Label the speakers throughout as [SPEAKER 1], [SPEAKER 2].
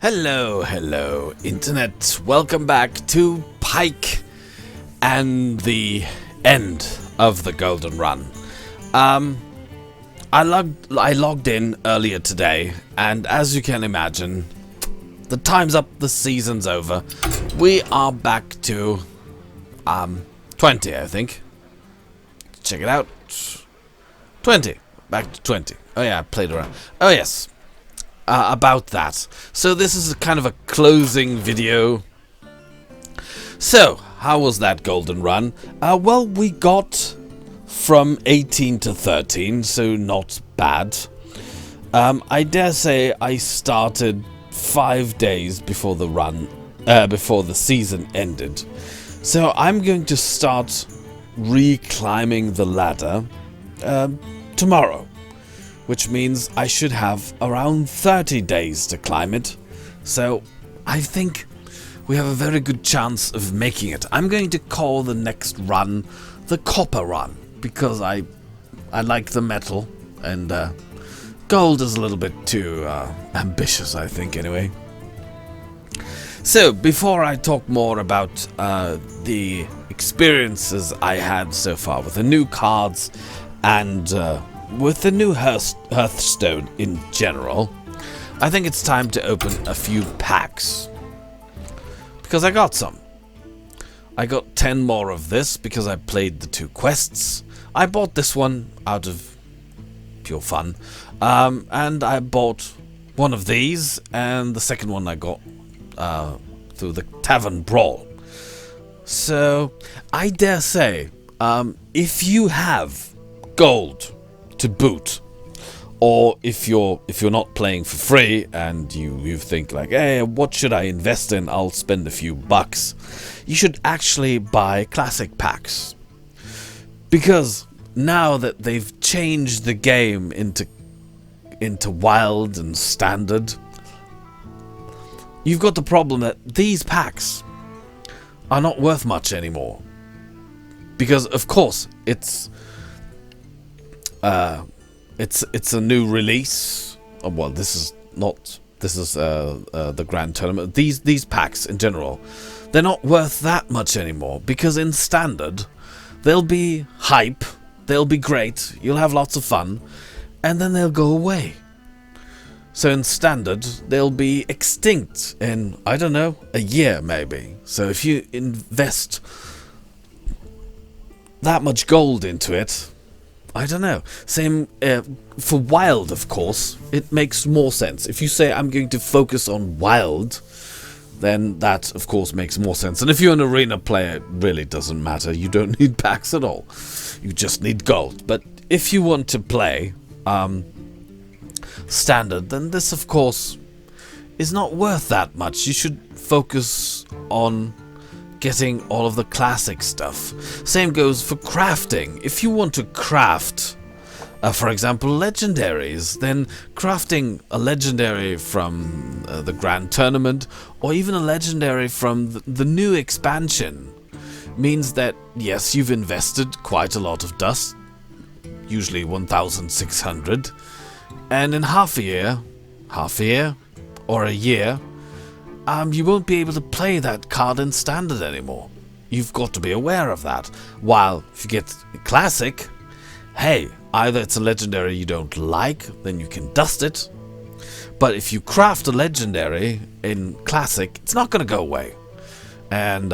[SPEAKER 1] Hello, hello, Internet. Welcome back to Pike and the end of the Golden Run. I logged in earlier today, and as you can imagine, the time's up, the season's over. We are back to 20, I think. Check it out. 20. Back to 20. Oh yeah, I played around. Oh yes. About that. So this is a kind of a closing video. So, how was that Golden Run? Well, we got from 18 to 13, so not bad. I dare say I started 5 days before the run, before the season ended. So I'm going to start re-climbing the ladder tomorrow. Which means I should have around 30 days to climb it. So I think we have a very good chance of making it. I'm going to call the next run the Copper Run, because I like the metal, and gold is a little bit too ambitious, I think, anyway. So before I talk more about the experiences I had so far with the new cards and with the new Hearthstone in general, I think it's time to open a few packs. Because I got some. I got 10 more of this because I played the 2 quests. I bought this one out of pure fun. And I bought one of these, and the second one I got through the Tavern Brawl. So, I dare say, if you have gold to boot, or if you're not playing for free and you think like, hey, what should I invest in? I'll spend a few bucks. You should actually buy classic packs, because now that they've changed the game into wild and standard, you've got the problem that these packs are not worth much anymore, because of course it's a new release. Oh, well, this is the Grand Tournament. These packs in general, they're not worth that much anymore, because in standard they'll be hype, they'll be great, you'll have lots of fun, and then they'll go away. So in standard they'll be extinct in, I don't know, a year maybe. So if you invest that much gold into it, I don't know. Same for wild, of course. It makes more sense. If you say I'm going to focus on wild, then that, of course, makes more sense. And if you're an arena player, it really doesn't matter. You don't need packs at all. You just need gold. But if you want to play standard, then this, of course, is not worth that much. You should focus on getting all of the classic stuff. Same goes for crafting. If you want to craft, for example, legendaries, then crafting a legendary from the Grand Tournament, or even a legendary from the new expansion, means that, yes, you've invested quite a lot of dust, usually 1,600, and in half a year, or a year, you won't be able to play that card in standard anymore. You've got to be aware of that. While if you get classic, hey, either it's a legendary you don't like, then you can dust it. But if you craft a legendary in classic, it's not going to go away. And,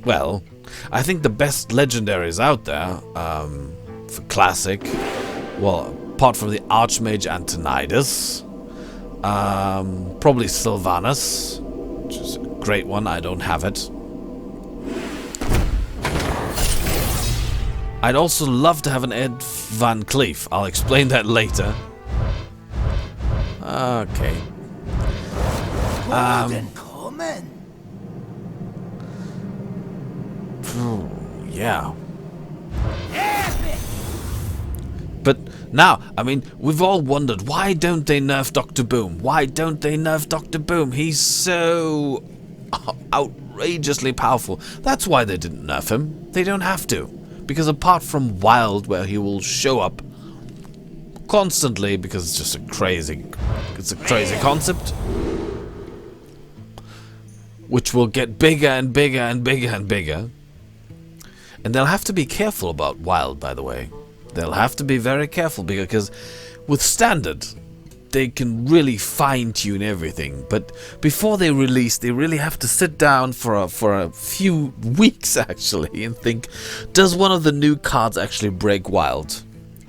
[SPEAKER 1] well, I think the best legendaries out there for classic, well, apart from the Archmage Antonidas, probably Sylvanas, which is a great one. I don't have it. I'd also love to have an Ed Van Cleef. I'll explain that later. Okay. Yeah. But now, I mean, we've all wondered, why don't they nerf Dr. Boom? Why don't they nerf Dr. Boom? He's so outrageously powerful. That's why they didn't nerf him. They don't have to. Because apart from Wild, where he will show up constantly, because it's just a crazy concept, which will get bigger and bigger and bigger and bigger. And they'll have to be careful about wild, by the way. They'll have to be very careful because with standard, they can really fine-tune everything. But before they release, they really have to sit down for a few weeks, actually, and think, does one of the new cards actually break wild?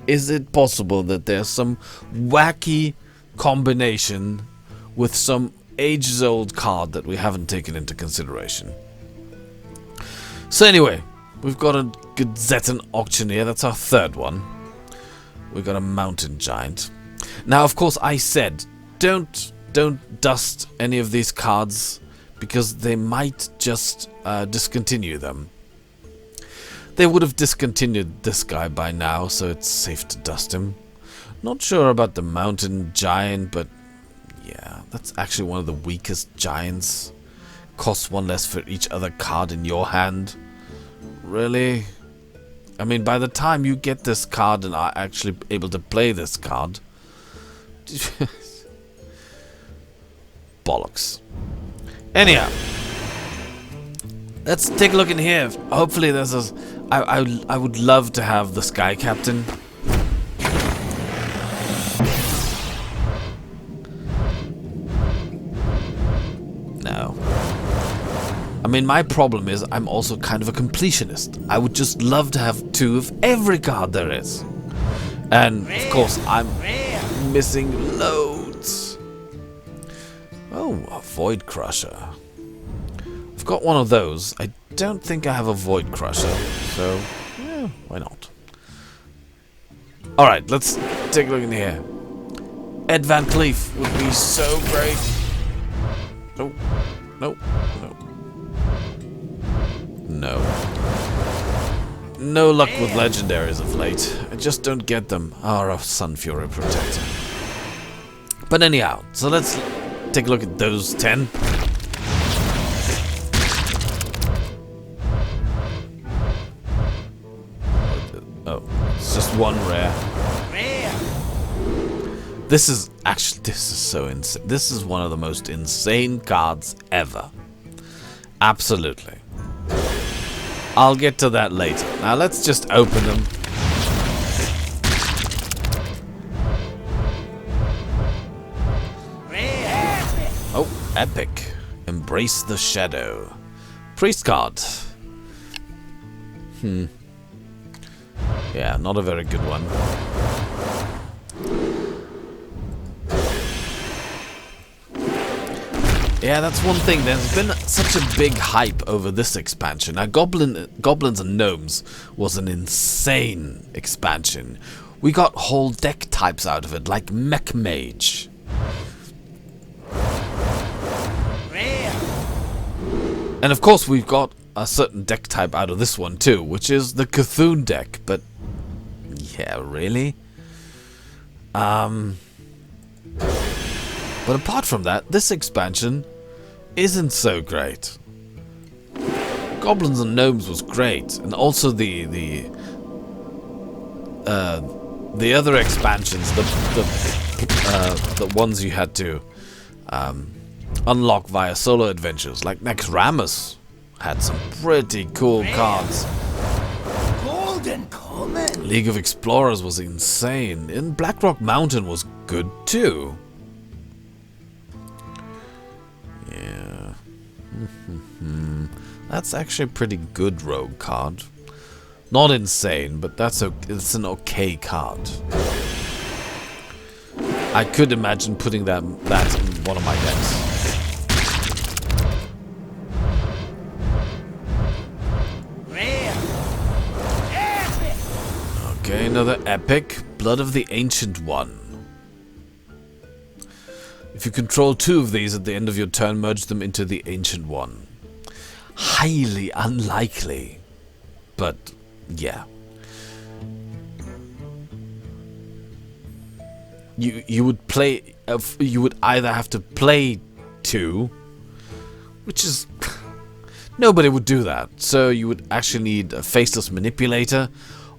[SPEAKER 1] Is it possible that there's some wacky combination with some ages-old card that we haven't taken into consideration? So anyway, we've got a good Zetan Auctioneer. That's our third one. We've got a Mountain Giant. Now, of course, I said, don't dust any of these cards because they might just discontinue them. They would have discontinued this guy by now, so it's safe to dust him. Not sure about the Mountain Giant, but yeah, that's actually one of the weakest giants. Costs one less for each other card in your hand. Really? I mean, by the time you get this card and are actually able to play this card... bollocks. Anyhow, let's take a look in here. Hopefully there's a... I would love to have the Sky Captain. No. I mean, my problem is I'm also kind of a completionist. I would just love to have 2 of every card there is. And, of course, I'm missing loads. Oh, a Void Crusher. I've got one of those. I don't think I have a Void Crusher, so yeah, why not? Alright, let's take a look in here. Ed Van Cleef would be so great. No, no, no. No. No luck with legendaries of late. I just don't get them. Oh, a Sun Fury Protector. But anyhow, so let's take a look at those 10. Oh, it's just one rare. This is so insane. This is one of the most insane cards ever. Absolutely. I'll get to that later. Now let's just open them. Oh, epic. Embrace the Shadow. Priest card. Yeah, not a very good one. Yeah, that's one thing. There's been such a big hype over this expansion. Now, Goblins and Gnomes was an insane expansion. We got whole deck types out of it, like Mech Mage. And of course, we've got a certain deck type out of this one too, which is the Cthulhu deck. But yeah, really? But apart from that, this expansion isn't so great. Goblins and Gnomes was great, and also the other expansions, the ones you had to unlock via solo adventures, like Nexramus had some pretty cool cards.
[SPEAKER 2] Golden Common.
[SPEAKER 1] League of Explorers was insane, and Blackrock Mountain was good too. Yeah. That's actually a pretty good rogue card. Not insane, but it's an okay card. I could imagine putting that in one of my decks. Okay, another epic. Blood of the Ancient One. If you control 2 of these at the end of your turn, merge them into the Ancient One. Highly unlikely. But, yeah. You would play... you would either have to play 2, which is... nobody would do that. So you would actually need a Faceless Manipulator,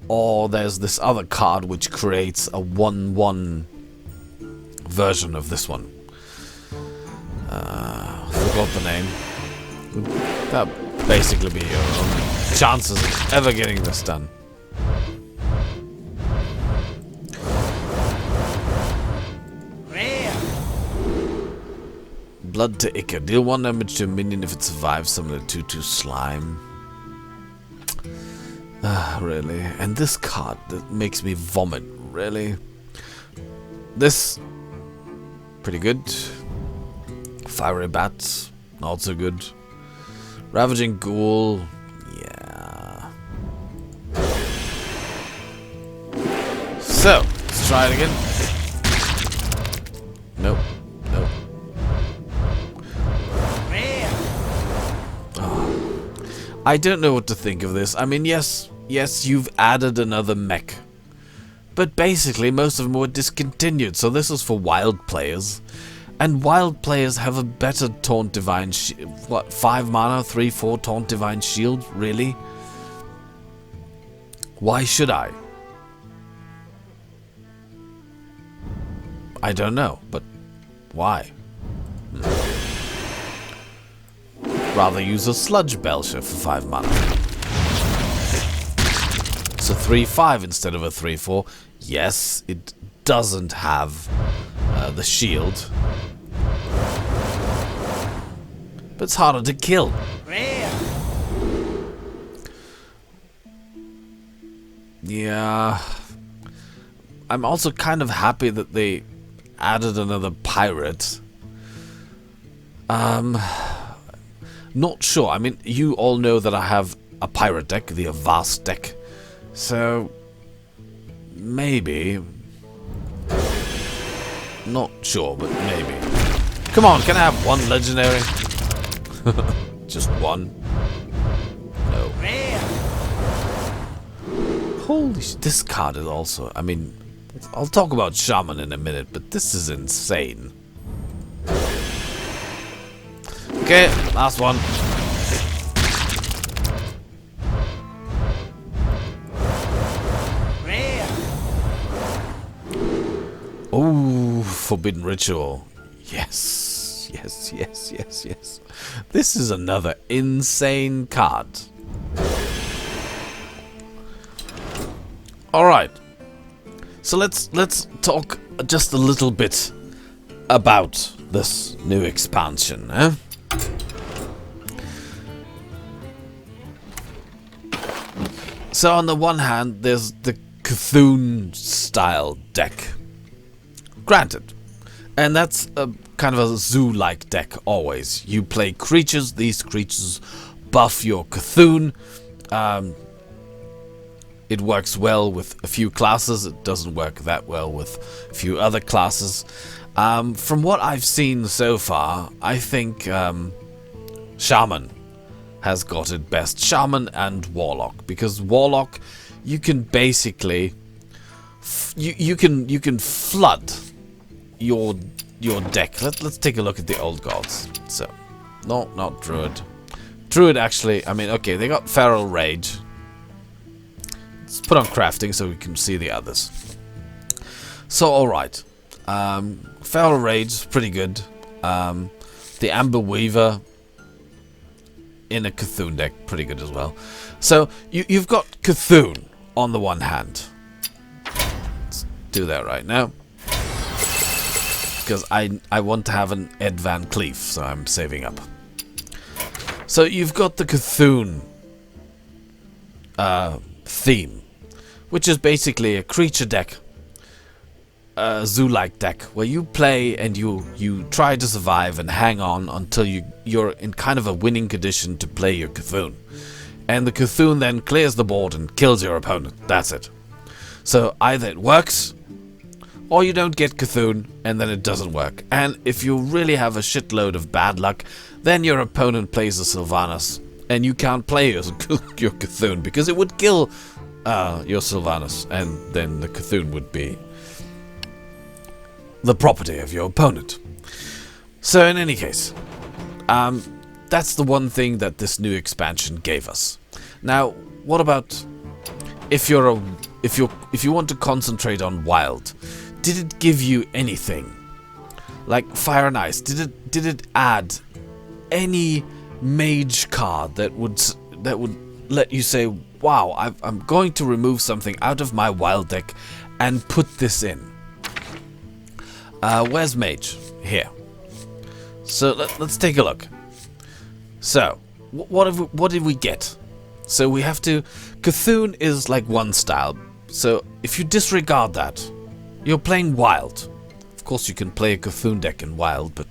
[SPEAKER 1] or there's this other card which creates a 1/1 version of this one. Forgot the name. That'll basically be your only chances of ever getting this done. Blood to Ica. Deal 1 damage to a minion if it survives some of the 2/2 slime. Really? And this card that makes me vomit. Really? This... pretty good. Fiery Bat. Not so good. Ravaging Ghoul. Yeah. So, let's try it again. Nope. Nope. I don't know what to think of this. I mean, yes, you've added another mech. But basically, most of them were discontinued, so this is for wild players. And wild players have a better Taunt Divine Shield. What, 5 mana, 3/4 Taunt Divine Shield? Really? Why should I? I don't know, but why? Rather use a Sludge Belcher for 5 mana. It's a 3/5 instead of a 3/4. Yes, it doesn't have the shield. But it's harder to kill. Yeah. I'm also kind of happy that they added another pirate. Not sure. I mean, you all know that I have a pirate deck, the Avast deck. So, maybe. Not sure, but maybe. Come on, can I have one legendary? Just one? No. Holy shit, this card is also... I mean, I'll talk about Shaman in a minute, but this is insane. Okay, last one. Oh, Forbidden Ritual. Yes, yes, yes, yes, yes. This is another insane card. Alright. So let's talk just a little bit about this new expansion, eh? So on the one hand, there's the Cthulhu style deck. Granted. And that's a kind of a zoo-like deck always. You play creatures, these creatures buff your Cthulhu. It works well with a few classes, it doesn't work that well with a few other classes. From what I've seen so far, I think Shaman has got it best. Shaman and Warlock, because Warlock, you can basically you can flood your deck. Let's take a look at the old gods. So, no, not Druid. Druid actually, I mean, okay, they got Feral Rage. Let's put on crafting so we can see the others. So, alright. Feral Rage is pretty good. The Amber Weaver in a Cthulhu deck, pretty good as well. So, you've got Cthulhu on the one hand. Let's do that right now. Because I want to have an Ed Van Cleef, so I'm saving up. So you've got the Cthulhu theme, which is basically a creature deck, a zoo-like deck, where you play and you try to survive and hang on until you're in kind of a winning condition to play your Cthulhu. And the Cthulhu then clears the board and kills your opponent. That's it. So either it works, or you don't get Cthulhu, and then it doesn't work. And if you really have a shitload of bad luck, then your opponent plays a Sylvanas, and you can't play your Cthulhu, because it would kill your Sylvanas, and then the Cthulhu would be the property of your opponent. So in any case, that's the one thing that this new expansion gave us. Now, what about if you want to concentrate on wild? Did it give you anything? Like Fire and Ice, did it add any mage card that would let you say, wow, I'm going to remove something out of my wild deck and put this in. Where's mage? Here. So let's take a look. So what did we get? So we have to. Cthulhu is like one style. So if you disregard that, you're playing wild. Of course, you can play a Cthulhu deck in wild, but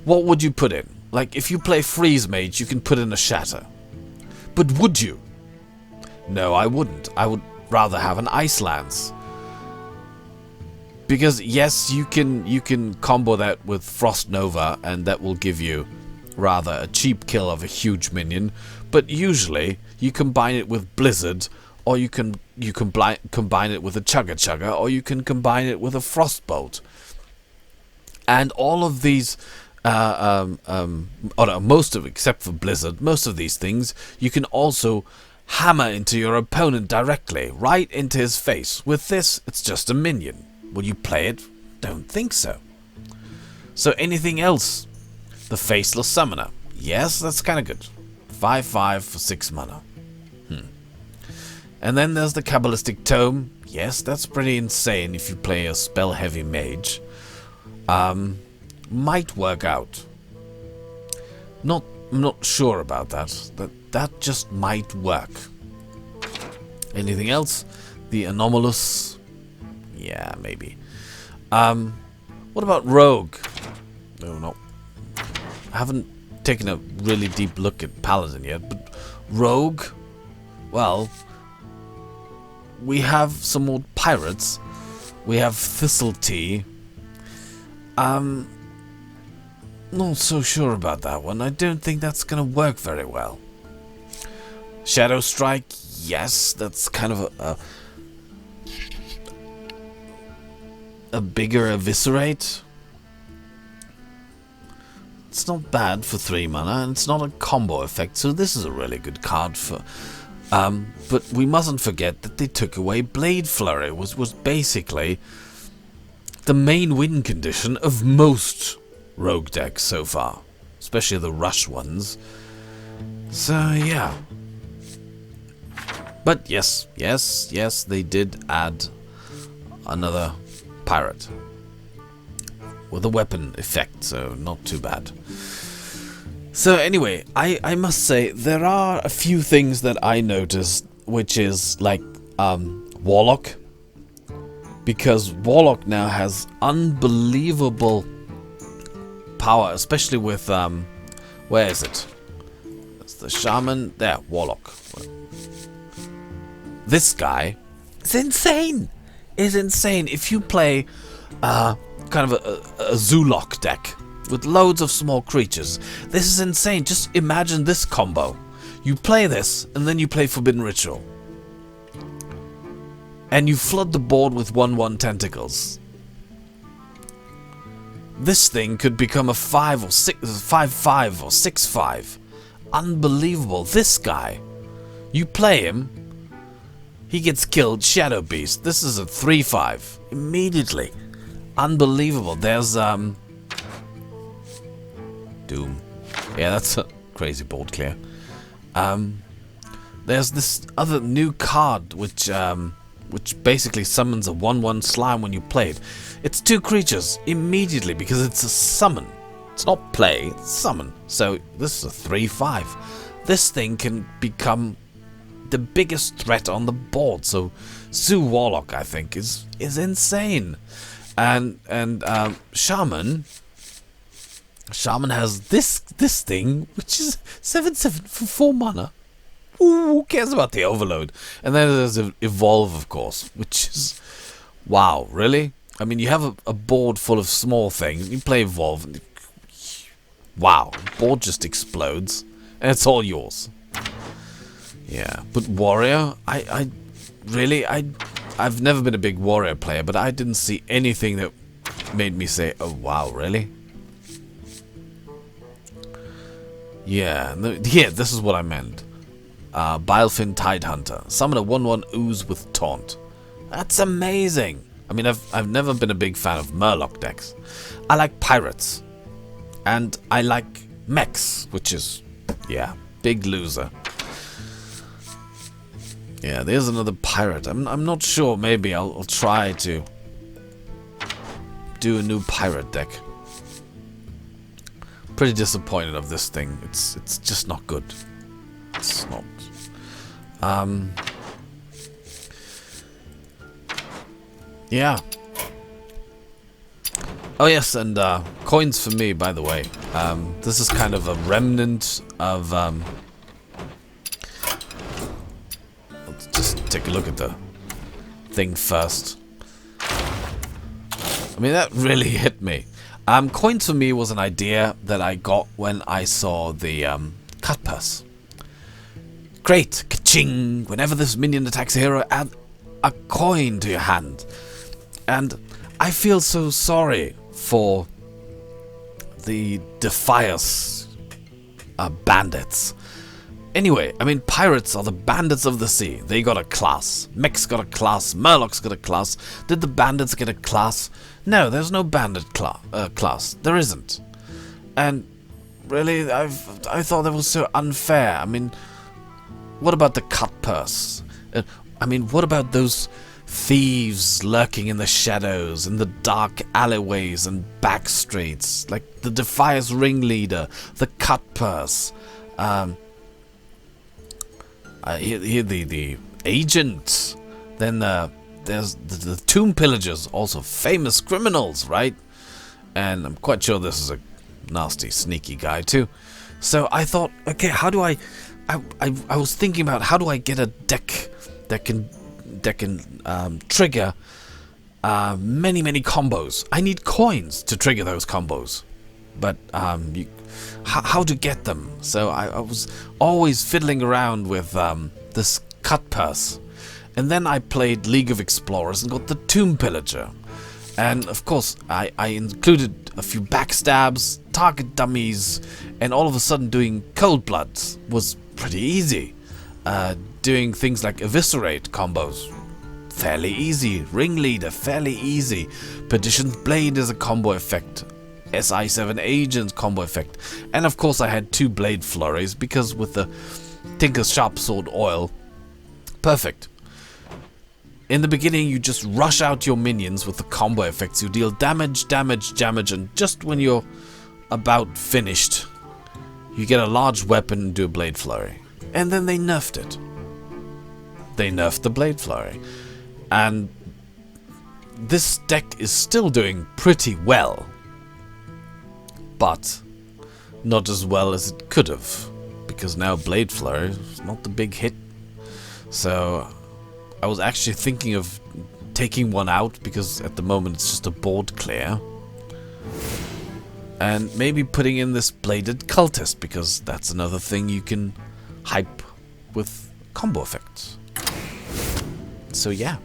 [SPEAKER 1] what would you put in? Like if you play freeze mage, you can put in a shatter. But would you? No, I wouldn't. I would rather have an ice lance. Because yes, you can combo that with Frost Nova, and that will give you rather a cheap kill of a huge minion. But usually you combine it with Blizzard, or you can combine it with a Chugga Chugga, or you can combine it with a Frostbolt. And all of these, most of, except for Blizzard, most of these things you can also hammer into your opponent directly, right into his face. With this, it's just a minion. Will you play it? Don't think so. So anything else? The Faceless Summoner. Yes, that's kind of good. 5/5 for 6 mana. And then there's the Kabbalistic Tome. Yes, that's pretty insane if you play a spell-heavy mage. Might work out. I'm not sure about that. That just might work. Anything else? The Anomalous. Yeah, maybe. What about Rogue? No. I haven't taken a really deep look at Paladin yet, but Rogue, well, we have some more pirates. We have Thistle Tea. Not so sure about that one. I don't think that's gonna work very well. Shadow Strike, yes, that's kind of a bigger Eviscerate. It's not bad for 3 mana, and it's not a combo effect, so this is a really good card for. But we mustn't forget that they took away Blade Flurry, was basically the main win condition of most rogue decks so far, especially the rush ones. So yeah. But yes, they did add another pirate with a weapon effect, so not too bad. So anyway, I must say there are a few things that I noticed, which is like Warlock, because Warlock now has unbelievable power, especially with where is it? It's the Shaman. There, Warlock. This guy is insane. Is insane. If you play kind of a Zoolock deck with loads of small creatures, this is insane. Just imagine this combo. You play this, and then you play Forbidden Ritual. And you flood the board with 1/1 tentacles. This thing could become a 5 or 6, 5/5 or 6/5. Unbelievable. This guy, you play him, he gets killed, Shadow Beast. This is a 3/5 immediately. Unbelievable. There's Doom. Yeah, that's a crazy board clear. There's this other new card which basically summons a 1/1 slime when you play it. It's 2 creatures immediately because it's a summon. It's not play, it's summon. So this is a 3/5. This thing can become the biggest threat on the board. So Zoo Warlock, I think, is insane. And Shaman has this thing, which is 7/7 for 4 mana. Ooh, who cares about the Overload? And then there's Evolve, of course, which is... Wow, really? I mean, you have a board full of small things, you play Evolve, and wow, the board just explodes, and it's all yours. Yeah, but Warrior, I've never been a big Warrior player, but I didn't see anything that made me say, oh wow, really? Yeah, this is what I meant. Bilefin Tidehunter. Summon a 1/1 ooze with taunt. That's amazing. I mean, I've never been a big fan of Murloc decks. I like pirates. And I like mechs, which is, yeah, big loser. Yeah, there's another pirate. I'm not sure. Maybe I'll try to do a new pirate deck. Pretty disappointed of this thing. It's just not good. It's not. Yeah. Oh yes, and coins for me, by the way. This is kind of a remnant of. Let's just take a look at the thing first. I mean, that really hit me. Coins for me was an idea that I got when I saw the cut purse. Great, ka-ching! Whenever this minion attacks a hero, add a coin to your hand. And I feel so sorry for the Defias bandits. Anyway, I mean, pirates are the bandits of the sea. They got a class. Mech's got a class. Murloc's got a class. Did the bandits get a class? No, there's no bandit class. There isn't. And really, I thought that was so unfair. I mean, what about the cut purse? I mean, what about those thieves lurking in the shadows, in the dark alleyways and back streets? Like the Defias ringleader, the cut purse. Here the agent. Then there's the tomb pillagers, also famous criminals, right? And I'm quite sure this is a nasty, sneaky guy too. So I thought, okay, how do I was thinking about how do I get a deck that can trigger many combos. I need coins to trigger those combos, but how to get them? So I was always fiddling around with this cut purse, and then I played League of Explorers and got the Tomb Pillager, and of course I included a few backstabs, target dummies, and all of a sudden doing Cold Blood was pretty easy. Doing things like Eviscerate combos, fairly easy. Ringleader, fairly easy. Perdition's Blade is a combo effect. SI7 Agents combo effect. And of course I had 2 Blade Flurries, because with the Tinker's Sharp Sword Oil, perfect. In the beginning you just rush out your minions with the combo effects. You deal damage, and just when you're about finished, you get a large weapon and do a Blade Flurry. And then they nerfed it. They nerfed the Blade Flurry. And this deck is still doing pretty well. But not as well as it could have. Because now Blade Flurry is not the big hit. So I was actually thinking of taking one out, because at the moment it's just a board clear. And maybe putting in this Bladed Cultist, because that's another thing you can hype with combo effects. So yeah.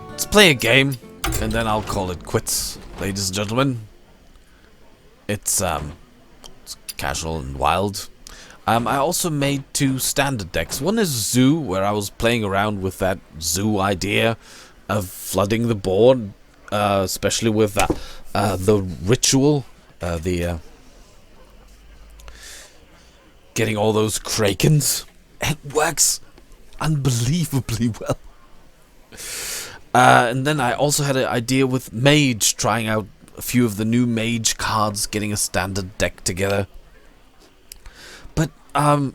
[SPEAKER 1] Let's play a game, and then I'll call it quits, ladies and gentlemen. It's casual and wild. I also made 2 standard decks. One is Zoo, where I was playing around with that Zoo idea of flooding the board, especially with the ritual, getting all those Krakens. It works unbelievably well. And then I also had an idea with Mage, trying out a few of the new Mage cards, getting a standard deck together. But I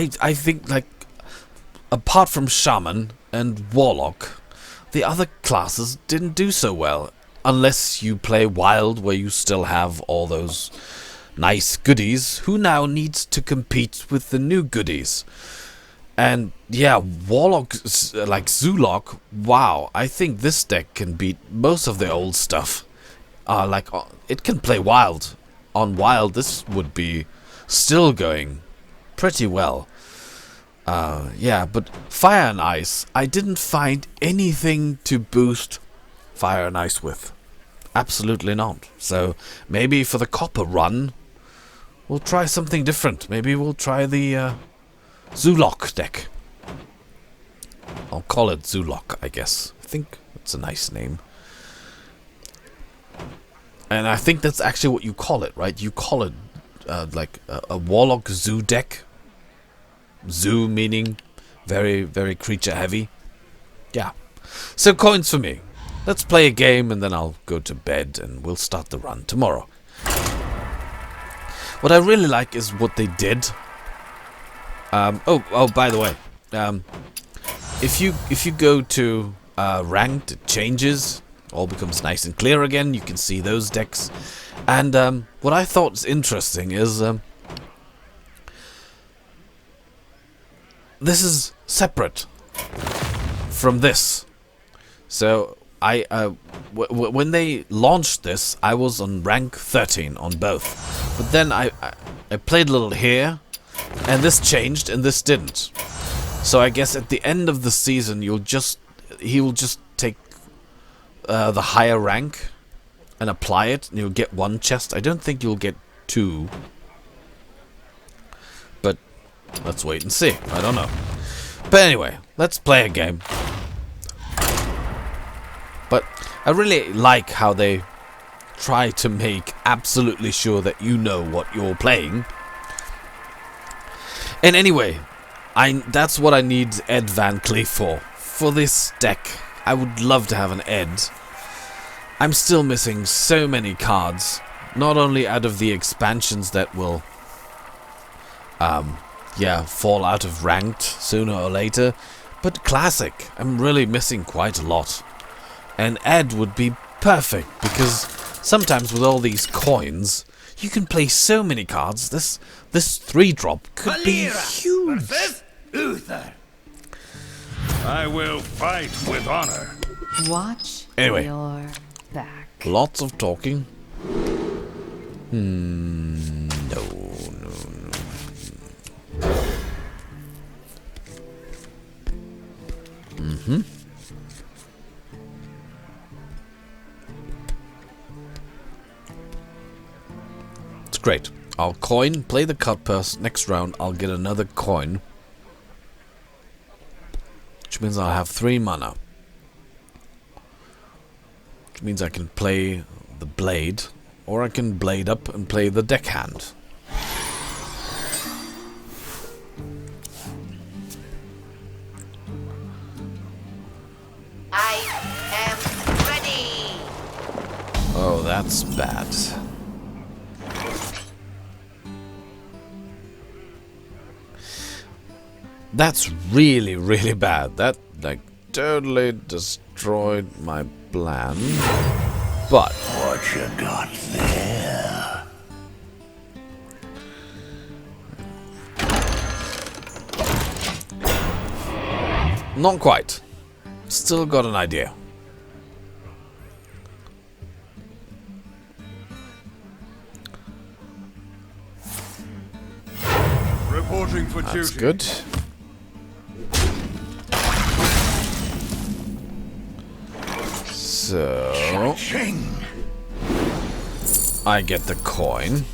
[SPEAKER 1] think, like, apart from Shaman and Warlock, the other classes didn't do so well. Unless you play Wild, where you still have all those nice goodies, who now needs to compete with the new goodies. And yeah, Warlock, like Zoolock, wow, I think this deck can beat most of the old stuff. It can play Wild. On Wild, this would be still going pretty well. Yeah, but Fire and Ice, I didn't find anything to boost Fire and Ice with. Absolutely not. So maybe for the Copper run, we'll try something different. Maybe we'll try the Zoolock deck. I'll call it Zoolock, I guess. I think it's a nice name. And I think that's actually what you call it, right? You call it like a Warlock Zoo deck. Zoo meaning very, very creature heavy. Yeah. So coins for me. Let's play a game and then I'll go to bed and we'll start the run tomorrow. What I really like is what they did. Oh, by the way. If you go to ranked, it changes. All becomes nice and clear again. You can see those decks. And what I thought was interesting is this is separate from this. So when they launched this, I was on rank 13 on both. But then I played a little here, and this changed and this didn't. So I guess at the end of the season, he will just take the higher rank and apply it, and you'll get one chest. I don't think you'll get two. But let's wait and see. I don't know. But anyway, let's play a game. But I really like how they try to make absolutely sure that you know what you're playing. And anyway, that's what I need Ed Van Cleef for. For this deck, I would love to have an Ed. I'm still missing so many cards. Not only out of the expansions that will fall out of ranked sooner or later, but classic. I'm really missing quite a lot. And Ed would be perfect, because sometimes with all these coins, you can play so many cards. This 3-drop could be huge.
[SPEAKER 2] Uther.
[SPEAKER 3] I will fight with honor.
[SPEAKER 4] Watch
[SPEAKER 1] Anyway.
[SPEAKER 4] your back.
[SPEAKER 1] Lots of talking. No. It's great. I'll coin, play the cut purse. Next round, I'll get another coin. Which means I'll have 3 mana. Which means I can play the blade, or I can blade up and play the deckhand.
[SPEAKER 5] I am ready.
[SPEAKER 1] Oh, that's bad. That's really, really bad. That, like, totally destroyed my plan. But
[SPEAKER 2] What you got there?
[SPEAKER 1] not quite. Still got an idea.
[SPEAKER 3] Reporting for
[SPEAKER 1] That's
[SPEAKER 3] duty.
[SPEAKER 1] good. So
[SPEAKER 2] Ching.
[SPEAKER 1] I get the coin.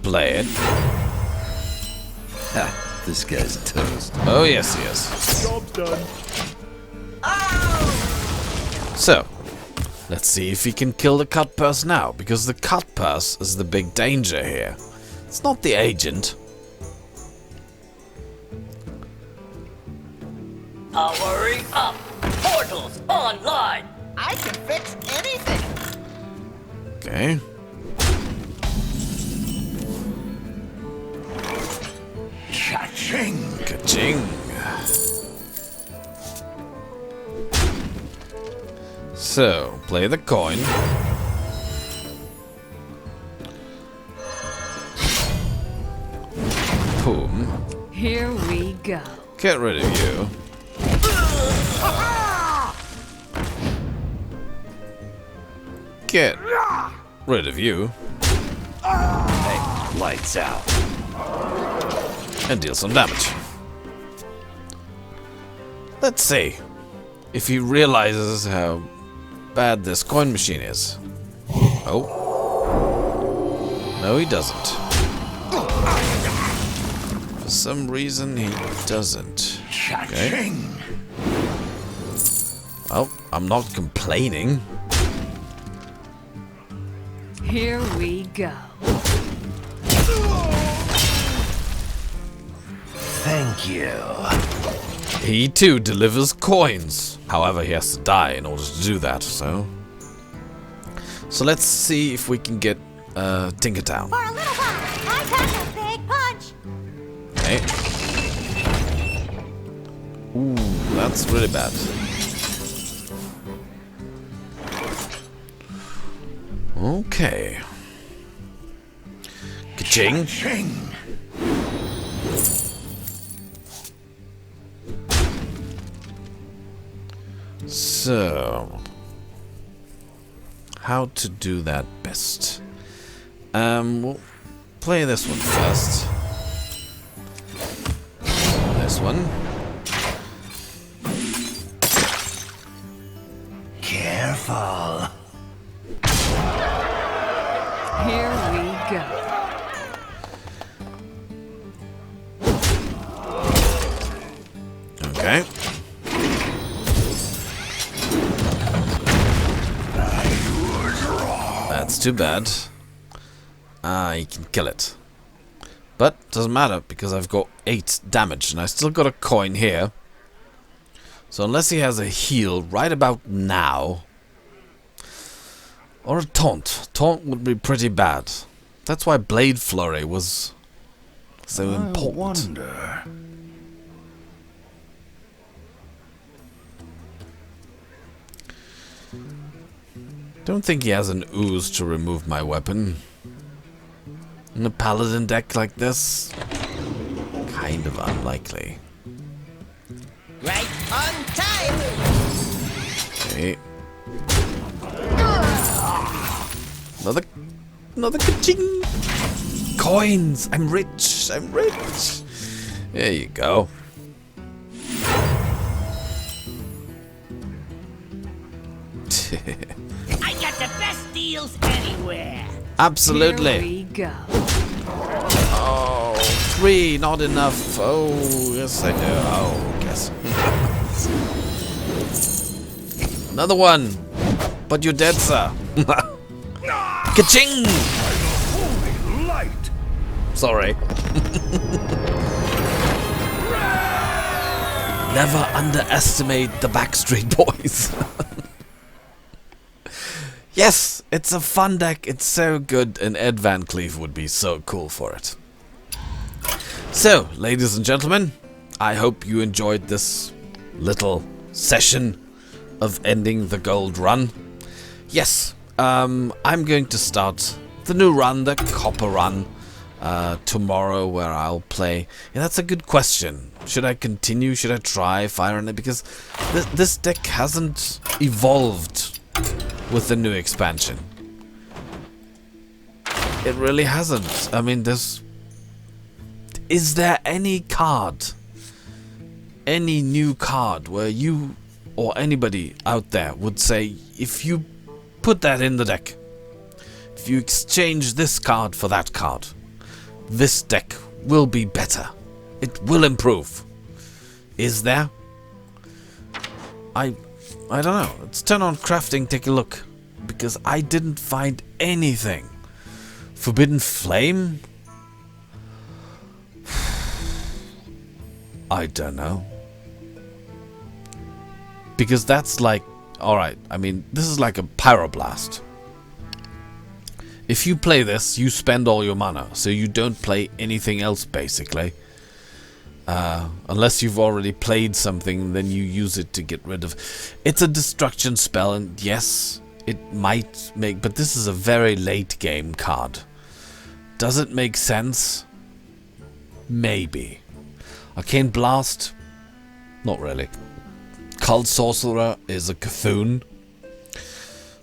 [SPEAKER 1] Play it.
[SPEAKER 2] Ha, this guy's toast.
[SPEAKER 1] Oh yes, he is.
[SPEAKER 3] Job's done.
[SPEAKER 1] So, let's see if he can kill the cut purse now, because the cut purse is the big danger here. It's not the agent.
[SPEAKER 6] Powering up. Portals online.
[SPEAKER 5] I can fix anything.
[SPEAKER 1] Okay.
[SPEAKER 2] Cha-ching.
[SPEAKER 1] Ka-ching. So, play the coin. Boom.
[SPEAKER 4] Here we go.
[SPEAKER 1] Get rid of you. Get rid of you.
[SPEAKER 2] Hey, lights out.
[SPEAKER 1] And deal some damage. Let's see if he realizes how bad this coin machine is. Oh. No, he doesn't. For some reason, he doesn't.
[SPEAKER 2] Cha-ching.
[SPEAKER 1] Well, I'm not complaining.
[SPEAKER 4] Here we go.
[SPEAKER 2] Thank you.
[SPEAKER 1] He too delivers coins. However, he has to die in order to do that, so let's see if we can get Tinkertown.
[SPEAKER 7] For a little while, I pack a big punch.
[SPEAKER 1] Okay. Ooh, that's really bad. Okay. Ka-ching.
[SPEAKER 2] Ching.
[SPEAKER 1] So, how to do that best? We'll play this one first. This one.
[SPEAKER 2] Careful.
[SPEAKER 4] Here we go.
[SPEAKER 1] Okay. That's too bad. You can kill it. But, doesn't matter, because I've got 8 damage, and I still got a coin here. So unless he has a heal right about now, or a taunt. Taunt would be pretty bad. That's why Blade Flurry was so important.
[SPEAKER 2] Wonder.
[SPEAKER 1] Don't think he has an ooze to remove my weapon. In a paladin deck like this, kind of unlikely.
[SPEAKER 5] Right on time.
[SPEAKER 1] Okay. Another ka-ching! Coins! I'm rich! I'm rich! There you go.
[SPEAKER 6] I got the best deals anywhere.
[SPEAKER 1] Absolutely.
[SPEAKER 4] Here we go.
[SPEAKER 1] Oh, 3, not enough. Oh, yes I do. Oh, yes. Another one. But you're dead, sir. Ka-ching!
[SPEAKER 3] Holy light!
[SPEAKER 1] Sorry. Never underestimate the Backstreet Boys. Yes, it's a fun deck. It's so good, and Ed Van Cleef would be so cool for it. So, ladies and gentlemen, I hope you enjoyed this little session of ending the gold run. Yes, I'm going to start the new run, the copper run, tomorrow, where I'll play. Yeah, that's a good question. Should I continue? Should I try Fire on it? Because this deck hasn't evolved with the new expansion. It really hasn't. I mean, is there any card, any new card where you or anybody out there would say, if you put that in the deck, if you exchange this card for that card, this deck will be better. It will improve. Is there? I don't know. Let's turn on crafting, take a look. Because I didn't find anything. Forbidden Flame? I don't know. Because that's like... Alright, I mean, this is like a Pyroblast. If you play this, you spend all your mana. So you don't play anything else, basically. Unless you've already played something, then you use it to get rid of... It's a destruction spell, and yes, it might make... But this is a very late game card. Does it make sense? Maybe. Arcane Blast? Not really. Cult Sorcerer is a Cthulhu.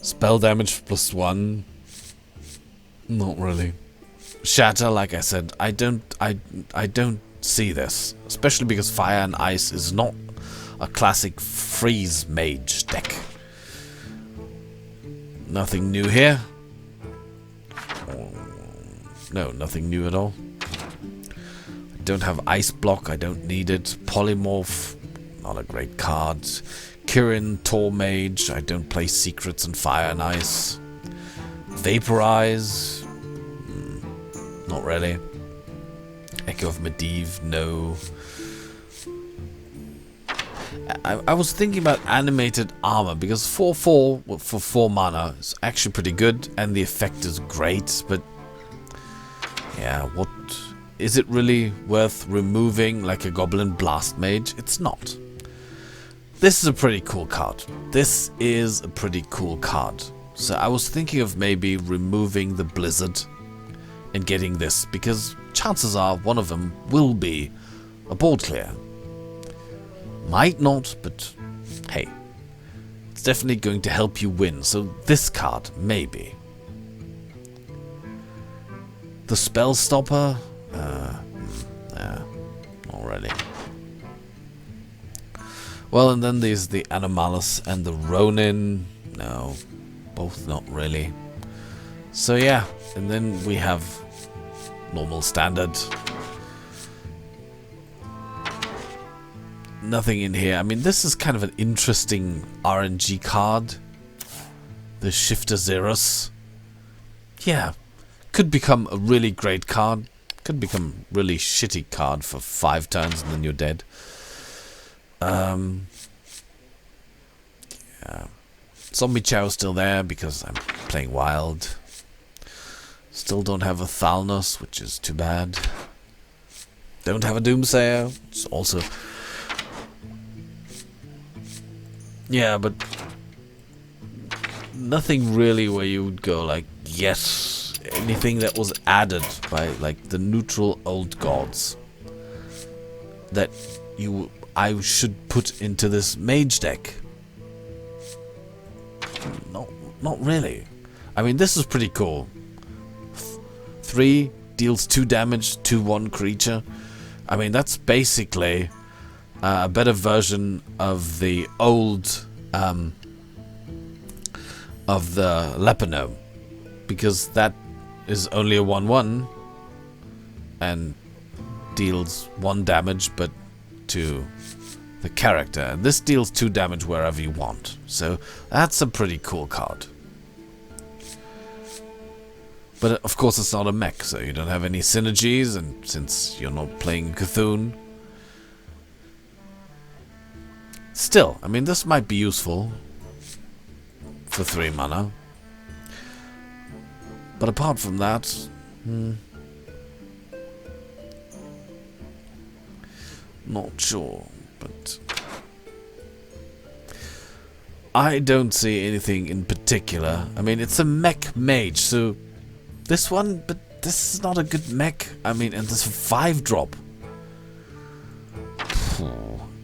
[SPEAKER 1] Spell damage +1. Not really. Shatter, like I said, I don't see this, especially because Fire and Ice is not a classic freeze mage deck. Nothing new here. No, nothing new at all. I don't have Ice Block, I don't need it. Polymorph, not a great card. Kirin Tor Mage. I don't play Secrets and Fire and Ice. Vaporize. Not really. Echo of Medivh, no. I was thinking about animated armor because 4/4 for 4 mana is actually pretty good and the effect is great, but yeah, what is it really worth removing like a Goblin Blast Mage? It's not. This is a pretty cool card. This is a pretty cool card. So I was thinking of maybe removing the Blizzard and getting this, because chances are one of them will be a board clear. Might not, but hey, it's definitely going to help you win. So this card, maybe. The Spell Stopper? Not really. Well, and then there's the Anomalous and the Ronin. No, both not really. So yeah, and then we have normal standard. Nothing in here. I mean, this is kind of an interesting RNG card. The Shifter Xeros. Yeah, could become a really great card. Could become a really shitty card for 5 turns and then you're dead. Yeah. Zombie Chow still there because I'm playing wild. Still don't have a Thalnos, which is too bad. Don't have a Doomsayer. It's also... yeah, but nothing really where you would go like, yes, anything that was added by like the neutral old gods that I should put into this mage deck. No, not really. I mean, this is pretty cool. 3 deals 2 damage to 1 creature. I mean, that's basically a better version of the old of the Lepinome, because that is only a 1/1 and deals 1 damage but to the character, and this deals 2 damage wherever you want. So that's a pretty cool card. But of course it's not a mech, so you don't have any synergies, and since you're not playing Cthulhu. Still, I mean, this might be useful for 3 mana. But apart from that, not sure. But I don't see anything in particular. I mean, it's a mech mage, so this one, but this is not a good mech. I mean, and this 5-drop.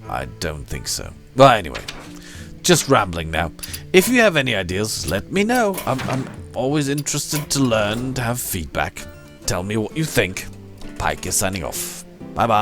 [SPEAKER 1] I don't think so. Well, anyway, just rambling now. If you have any ideas, let me know. I'm always interested to learn, to have feedback. Tell me what you think. Pike is signing off. Bye-bye.